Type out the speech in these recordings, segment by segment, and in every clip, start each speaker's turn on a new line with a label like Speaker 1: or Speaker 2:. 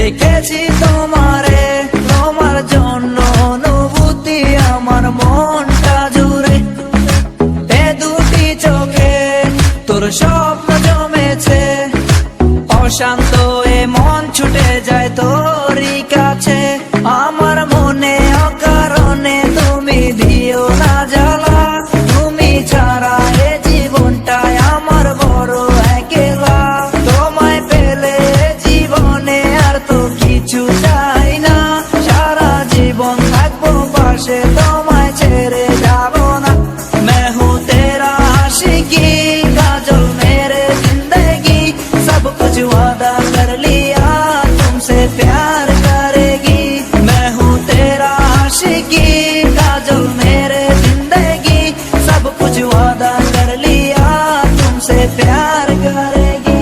Speaker 1: দেখেছি তোমারে, তোমার জন্য অনুভূতি আমার মনটা জুড়ে। এ দুটি চোখে তোর স্বপ্ন জমেছে, অশান্ত এ মন ছুটে যায় তোরই কাছে। আমার মনে অকারণে তুমি দিও না জ্বালা, তুমি ছাড়া এ জীবনটাই আমার বড় একলা। তোমায় পেলে জীবনে আর তো কিছু চাই না, সারা জীবন থাকবো পাশে, তোমায় ছেড়ে যাব না। मैं हूँ तेरा आशिकी, काजल मेरे जिंदगी, सब कुछ वादा कर लिया तुमसे प्यार करेगी। मैं हूँ तेरा आशिकी, काजल मेरे जिंदगी, सब कुछ वादा कर लिया तुमसे प्यार करेगी।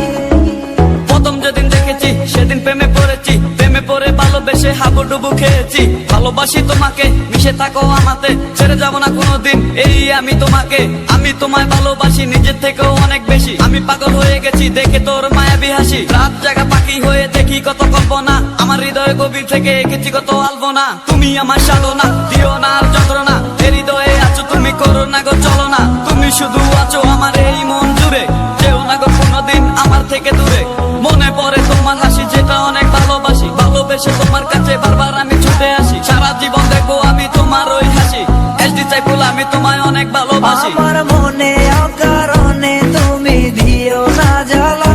Speaker 2: প্রথম যেদিন দেখেছি সেদিন প্রেমে পড়েছি, প্রেমে পড়ে ভালোবেসে হাবুডুবু খেয়েছি। ভালোবাসি তোমাকে, মিশে থাকো আমাতে, ছেড়ে যাব না কোনোদিন এই আমি তোমাকে। আমি তোমায় ভালোবাসি নিজের থেকেও অনেক বেশি, আমি পাগল হয়ে গেছি দেখে তোর মায়াবী হাসি। রাত জাগা পাখি হয়ে দেখি কত কল্পনা, আমার হৃদয়ে গভীর থেকে এঁকেছি কত আলপনা। তুমি আমার সাধনা, দিও না আর যন্ত্রণা, এ হৃদয়ে আছো তুমি, করো না গো চলো না। তুমি শুধু আছো আমার এই মন জুড়ে, যেও না গো কোনোদিন আমার থেকে দূরে। মনে পড়ে তোমার হাসি যেটা অনেক ভালোবাসি, ভালোবেসে তোমার কাছে বারবার আমি ছুটে আসি। সারা জীবন দেখবো আমি তোমার ওই হাসি, এসডি চাইফুল আমি তোমায় অনেক ভালোবাসি।
Speaker 1: আমার মনে অকারণে তুমি দিও না জ্বালা,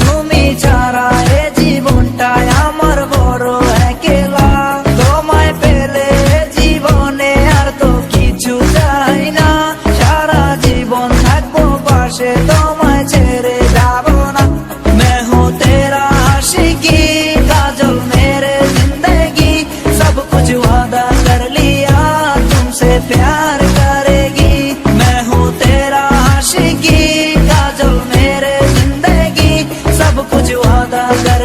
Speaker 1: তুমি ছাড়া এ জীবনটাই আমার বড় একলা। তোমায় পেলে জীবনে আর তো কিছু চাই না, সারা জীবন থাকবো পাশে, তোমায় ছেড়ে যাব না। मैं हूँ तेरा आशिकी, काजल मेरे जिंदगी, सब कुछ वादा कर लिया तुमसे प्यार करेगी। मैं हूँ तेरा आशिकी, काजल मेरे जिंदगी, सब कुछ वादा कर